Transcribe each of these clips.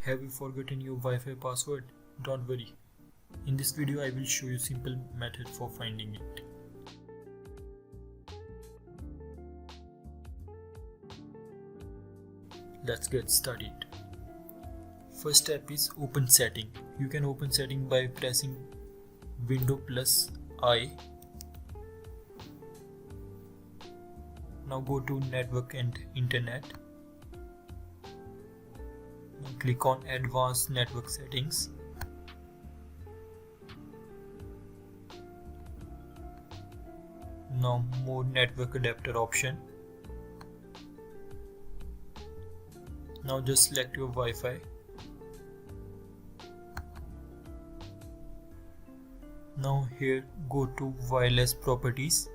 Have you forgotten your Wi-Fi password? Don't worry. In this video I will show you simple method for finding it. Let's get started. First step is open setting. You can open setting by pressing Windows plus I. Now go to Network and Internet. Now click on Advanced Network Settings. Now more network adapter option. Now just select your Wi-Fi. Now here go to wireless properties.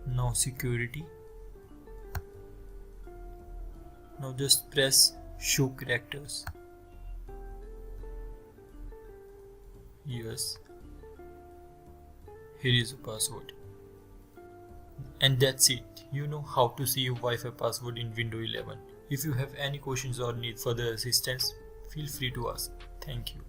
Now security. Now just press show characters. Yes. Here is a password. And that's it. You know how to see your Wi-Fi password in Windows 11. If you have any questions or need further assistance, feel free to ask. Thank you.